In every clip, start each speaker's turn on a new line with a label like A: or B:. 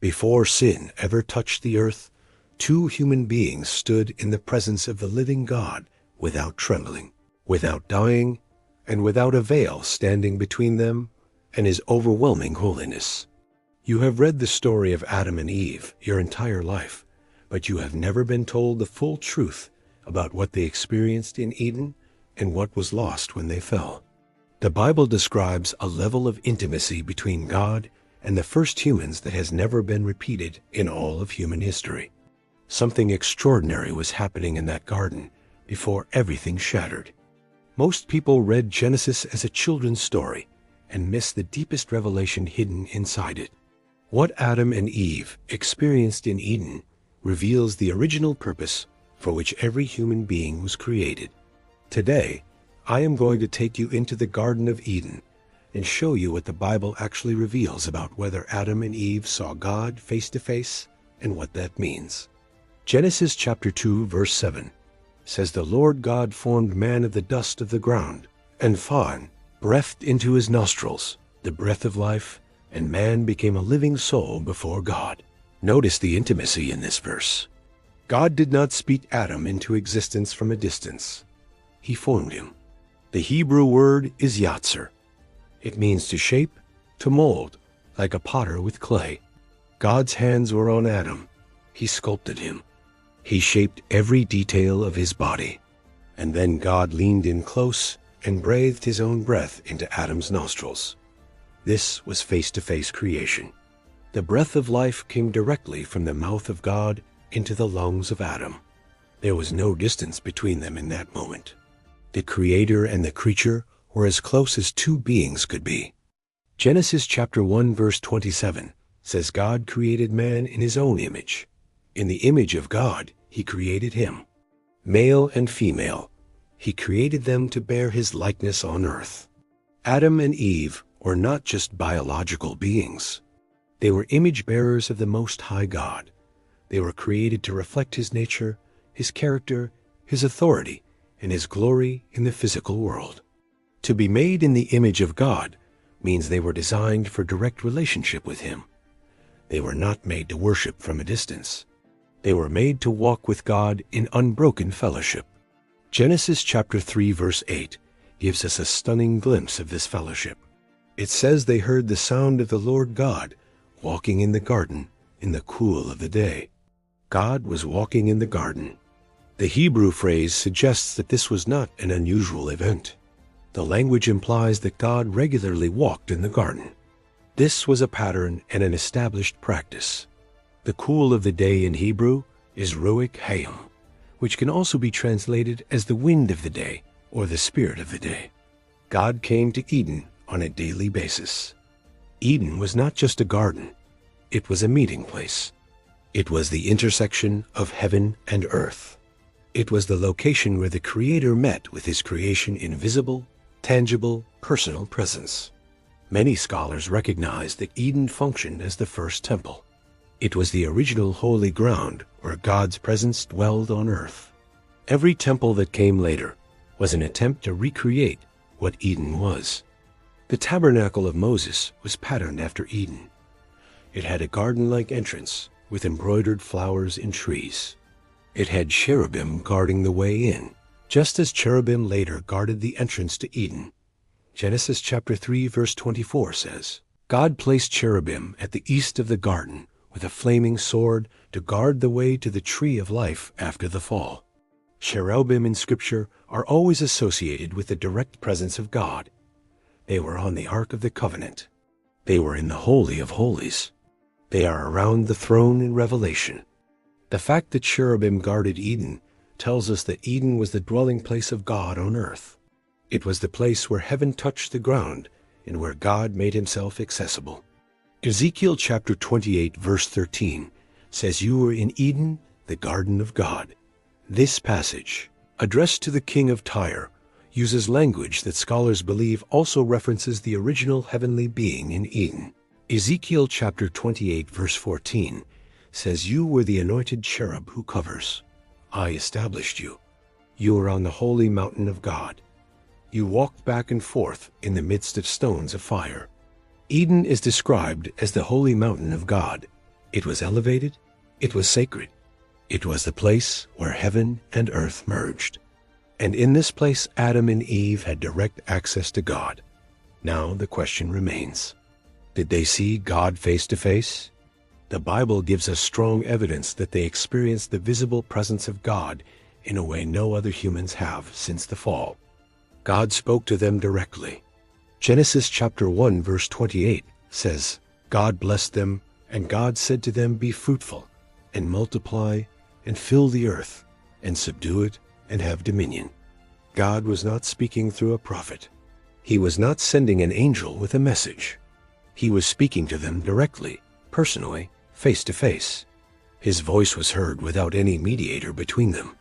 A: Before sin ever touched the earth, two human beings stood in the presence of the living God without trembling, without dying, and without a veil standing between them and his overwhelming holiness. You have read the story of Adam and Eve your entire life, but you have never been told the full truth about what they experienced in Eden and what was lost when they fell. The Bible describes a level of intimacy between God and the first humans that has never been repeated in all of human history. Something extraordinary was happening in that garden before everything shattered. Most people read Genesis as a children's story and miss the deepest revelation hidden inside it. What Adam and Eve experienced in Eden reveals the original purpose for which every human being was created. Today, I am going to take you into the Garden of Eden and show you what the Bible actually reveals about whether Adam and Eve saw God face to face and what that means. Genesis chapter 2 verse 7 says, "The Lord God formed man of the dust of the ground, and breathed into his nostrils the breath of life, and man became a living soul before God." Notice the intimacy in this verse. God did not speak Adam into existence from a distance. He formed him. The Hebrew word is yatzer. It means to shape, to mold, like a potter with clay. God's hands were on Adam. He sculpted him. He shaped every detail of his body. And then God leaned in close and breathed his own breath into Adam's nostrils. This was face-to-face creation. The breath of life came directly from the mouth of God into the lungs of Adam. There was no distance between them in that moment. The Creator and the creature were as close as two beings could be. Genesis chapter 1 verse 27 says God created man in his own image. In the image of God, he created him. Male and female, he created them to bear his likeness on earth. Adam and Eve were not just biological beings. They were image bearers of the Most High God. They were created to reflect his nature, his character, his authority, and his glory in the physical world. To be made in the image of God means they were designed for direct relationship with him. They were not made to worship from a distance. They were made to walk with God in unbroken fellowship. Genesis chapter 3 verse 8 gives us a stunning glimpse of this fellowship. It says they heard the sound of the Lord God walking in the garden in the cool of the day. God was walking in the garden. The Hebrew phrase suggests that this was not an unusual event. The language implies that God regularly walked in the garden. This was a pattern and an established practice. The cool of the day in Hebrew is ruach hayim, which can also be translated as the wind of the day or the spirit of the day. God came to Eden on a daily basis. Eden was not just a garden. It was a meeting place. It was the intersection of heaven and earth. It was the location where the Creator met with his creation in visible, tangible, personal presence. Many scholars recognize that Eden functioned as the first temple. It was the original holy ground where God's presence dwelled on earth. Every temple that came later was an attempt to recreate what Eden was. The tabernacle of Moses was patterned after Eden. It had a garden-like entrance with embroidered flowers and trees. It had cherubim guarding the way in, just as cherubim later guarded the entrance to Eden. Genesis chapter 3 verse 24 says, God placed cherubim at the east of the garden with a flaming sword to guard the way to the tree of life after the fall. Cherubim in Scripture are always associated with the direct presence of God. They were on the Ark of the Covenant. They were in the Holy of Holies. They are around the throne in Revelation. The fact that cherubim guarded Eden tells us that Eden was the dwelling place of God on earth. It was the place where heaven touched the ground and where God made himself accessible. Ezekiel chapter 28 verse 13 says, "You were in Eden, the garden of God." This passage, addressed to the king of Tyre, uses language that scholars believe also references the original heavenly being in Eden. Ezekiel chapter 28 verse 14 says, "You were the anointed cherub who covers. I established you. You were on the holy mountain of God. You walked back and forth in the midst of stones of fire." Eden is described as the holy mountain of God. It was elevated. It was sacred. It was the place where heaven and earth merged. And in this place, Adam and Eve had direct access to God. Now the question remains, did they see God face to face? The Bible gives us strong evidence that they experienced the visible presence of God in a way no other humans have since the fall. God spoke to them directly. Genesis chapter 1 verse 28 says, God blessed them, and God said to them, be fruitful, and multiply, and fill the earth, and subdue it, and have dominion. God was not speaking through a prophet. He was not sending an angel with a message. He was speaking to them directly, personally, face to face. His voice was heard without any mediator between them.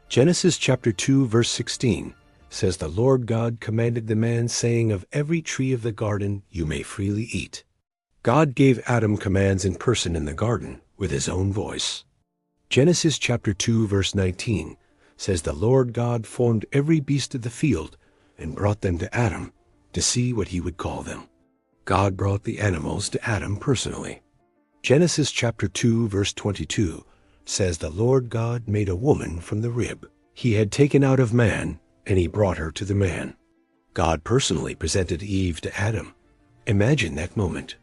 A: Genesis chapter 2 verse 16 says, the Lord God commanded the man, saying, of every tree of the garden you may freely eat. God gave Adam commands in person in the garden with his own voice. Genesis chapter 2 verse 19 says, the Lord God formed every beast of the field and brought them to Adam to see what he would call them. God brought the animals to Adam personally. Genesis chapter 2 verse 22 says, the Lord God made a woman from the rib he had taken out of man, and he brought her to the man. God personally presented Eve to Adam. Imagine that moment.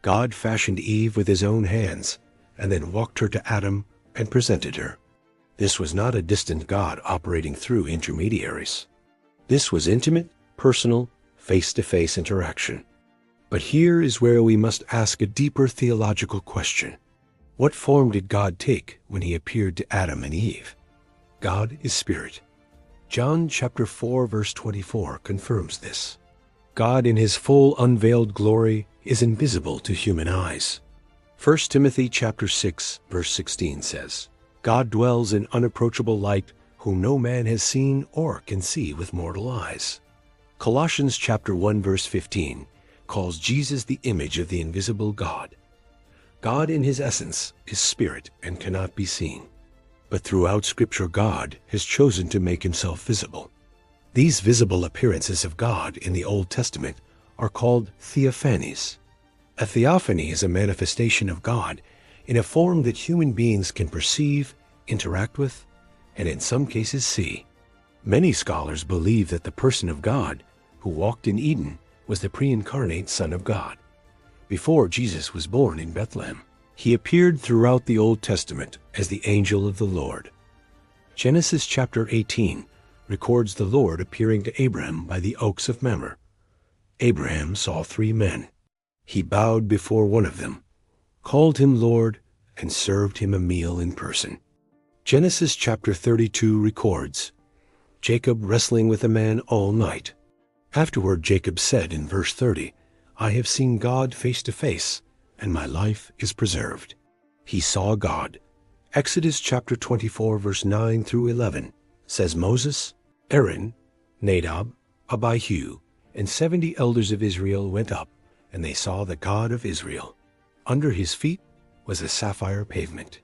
A: God fashioned Eve with his own hands, and then walked her to Adam and presented her. This was not a distant God operating through intermediaries. This was intimate, personal, face-to-face interaction. But here is where we must ask a deeper theological question. What form did God take when he appeared to Adam and Eve? God is spirit. John chapter 4 verse 24 confirms this. God in his full unveiled glory is invisible to human eyes. 1 Timothy chapter 6 verse 16 says, God dwells in unapproachable light, whom no man has seen or can see with mortal eyes. Colossians chapter 1 verse 15 calls Jesus the image of the invisible God. God in his essence is spirit and cannot be seen. But throughout Scripture, God has chosen to make himself visible. These visible appearances of God in the Old Testament are called theophanies. A theophany is a manifestation of God in a form that human beings can perceive, interact with, and in some cases see. Many scholars believe that the person of God who walked in Eden was the pre-incarnate Son of God. Before Jesus was born in Bethlehem, he appeared throughout the Old Testament as the angel of the Lord. Genesis chapter 18 records the Lord appearing to Abraham by the oaks of Mamre. Abraham saw 3 men. He bowed before one of them, called him Lord, and served him a meal in person. Genesis chapter 32 records Jacob wrestling with a man all night. Afterward Jacob said in verse 30, I have seen God face to face, and my life is preserved. He saw God. Exodus chapter 24 verse 9 through 11 says Moses, Aaron, Nadab, Abihu, and 70 elders of Israel went up, and they saw the God of Israel. Under his feet was a sapphire pavement.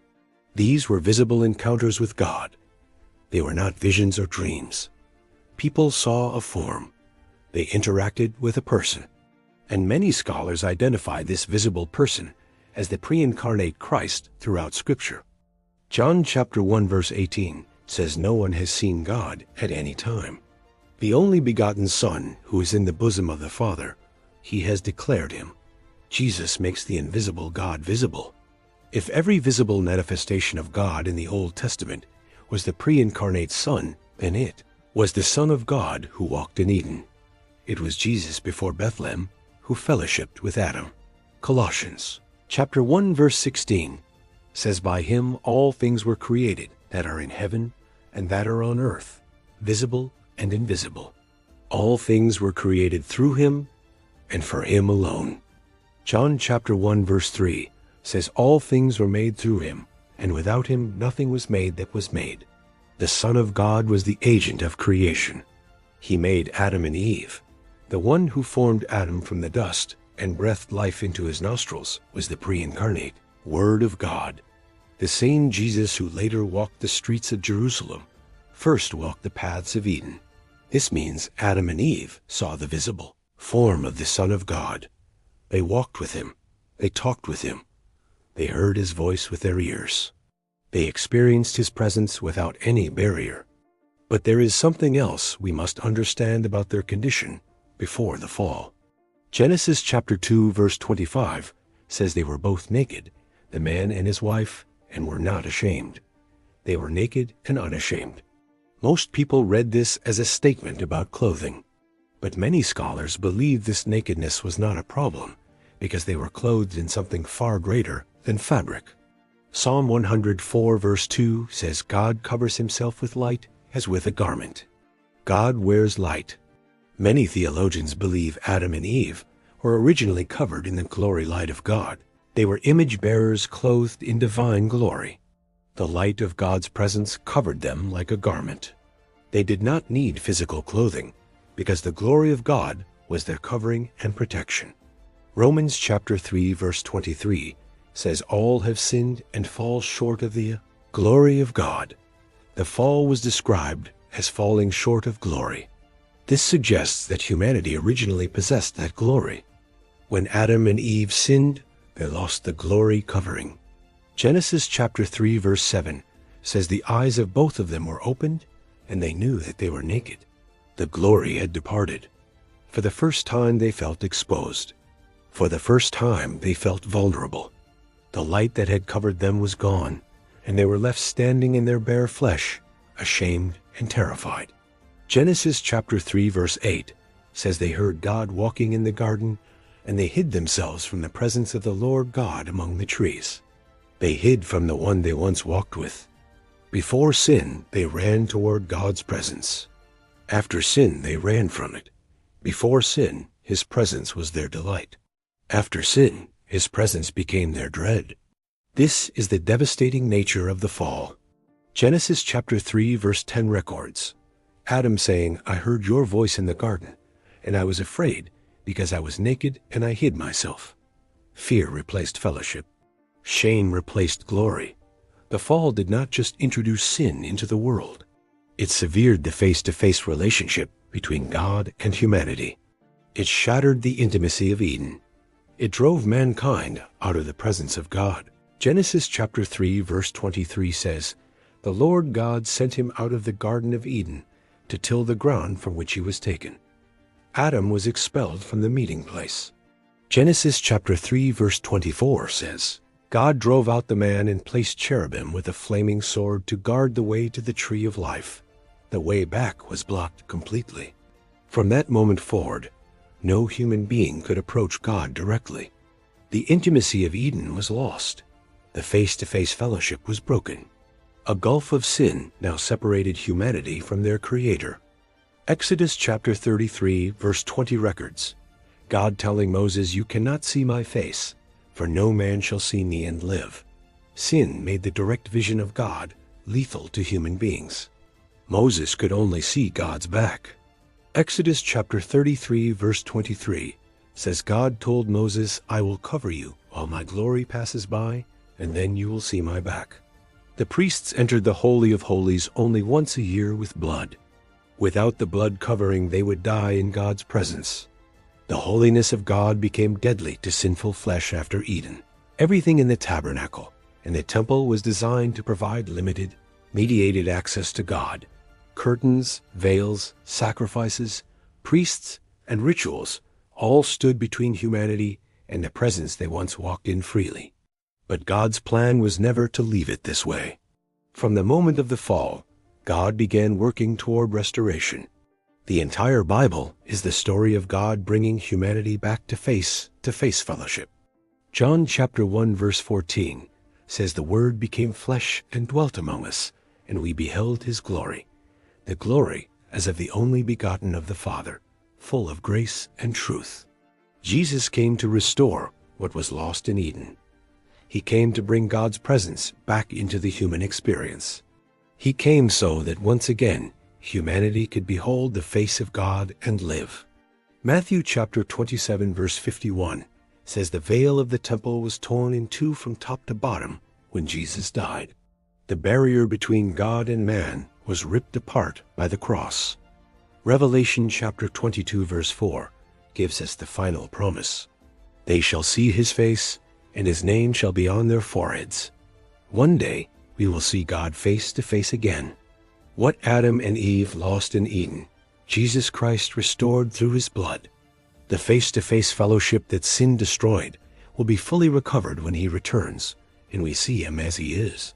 A: These were visible encounters with God. They were not visions or dreams. People saw a form. They interacted with a person. And many scholars identify this visible person as the pre-incarnate Christ throughout Scripture. John chapter 1 verse 18 says no one has seen God at any time. The only begotten Son who is in the bosom of the Father, he has declared him. Jesus makes the invisible God visible. If every visible manifestation of God in the Old Testament was the pre-incarnate Son, then it was the Son of God who walked in Eden. It was Jesus before Bethlehem who fellowshiped with Adam. Colossians chapter 1 verse 16 says, by him all things were created that are in heaven and that are on earth, visible and invisible. All things were created through him and for him alone. John chapter 1 verse 3 says, all things were made through him, and without him nothing was made that was made. The Son of God was the agent of creation. He made Adam and Eve. The one who formed Adam from the dust and breathed life into his nostrils was the pre-incarnate Word of God. The same Jesus who later walked the streets of Jerusalem first walked the paths of Eden. This means Adam and Eve saw the visible form of the Son of God. They walked with him. They talked with him. They heard his voice with their ears. They experienced his presence without any barrier. But there is something else we must understand about their condition before the fall. Genesis chapter 2 verse 25 says they were both naked, the man and his wife, and were not ashamed. They were naked and unashamed. Most people read this as a statement about clothing. But many scholars believe this nakedness was not a problem because they were clothed in something far greater than fabric. Psalm 104 verse 2 says God covers himself with light as with a garment. God wears light. Many theologians believe Adam and Eve were originally covered in the glory light of God. They were image bearers clothed in divine glory. The light of God's presence covered them like a garment. They did not need physical clothing because the glory of God was their covering and protection. Romans chapter 3 verse 23 says all have sinned and fall short of the glory of God. The fall was described as falling short of glory. This suggests that humanity originally possessed that glory. When Adam and Eve sinned, they lost the glory covering. Genesis chapter 3 verse 7 says the eyes of both of them were opened and they knew that they were naked. The glory had departed. For the first time they felt exposed. For the first time they felt vulnerable. The light that had covered them was gone, and they were left standing in their bare flesh, ashamed and terrified. Genesis chapter 3 verse 8 says they heard God walking in the garden, and they hid themselves from the presence of the Lord God among the trees. They hid from the one they once walked with. Before sin, they ran toward God's presence. After sin, they ran from it. Before sin, his presence was their delight. After sin, his presence became their dread. This is the devastating nature of the fall. Genesis chapter 3 verse 10 records Adam saying, I heard your voice in the garden, and I was afraid because I was naked and I hid myself. Fear replaced fellowship. Shame replaced glory. The fall did not just introduce sin into the world. It severed the face-to-face relationship between God and humanity. It shattered the intimacy of Eden. It drove mankind out of the presence of God. Genesis chapter 3 verse 23 says, The Lord God sent him out of the Garden of Eden to till the ground from which he was taken. Adam was expelled from the meeting place. Genesis chapter 3 verse 24 says, God drove out the man and placed cherubim with a flaming sword to guard the way to the tree of life. The way back was blocked completely. From that moment forward, no human being could approach God directly. The intimacy of Eden was lost. The face-to-face fellowship was broken. A gulf of sin now separated humanity from their Creator. Exodus chapter 33 verse 20 records, God telling Moses, You cannot see my face, for no man shall see me and live. Sin made the direct vision of God lethal to human beings. Moses could only see God's back. Exodus chapter 33 verse 23 says God told Moses, I will cover you while my glory passes by, and then you will see my back. The priests entered the Holy of Holies only once a year with blood. Without the blood covering, they would die in God's presence. The holiness of God became deadly to sinful flesh after Eden. Everything in the tabernacle and the temple was designed to provide limited, mediated access to God. Curtains, veils, sacrifices, priests, and rituals all stood between humanity and the presence they once walked in freely. But God's plan was never to leave it this way. From the moment of the fall, God began working toward restoration. The entire Bible is the story of God bringing humanity back to face-to-face fellowship. John chapter 1 verse 14 says the Word became flesh and dwelt among us, and we beheld his glory. The glory as of the only begotten of the Father, full of grace and truth. Jesus came to restore what was lost in Eden. He came to bring God's presence back into the human experience. He came so that once again, humanity could behold the face of God and live. Matthew chapter 27 verse 51 says the veil of the temple was torn in two from top to bottom when Jesus died. The barrier between God and man was ripped apart by the cross. Revelation chapter 22 verse 4 gives us the final promise. They shall see his face, and his name shall be on their foreheads. One day we will see God face to face again. What Adam and Eve lost in Eden, Jesus Christ restored through his blood. The face-to-face fellowship that sin destroyed will be fully recovered when he returns, and we see him as he is.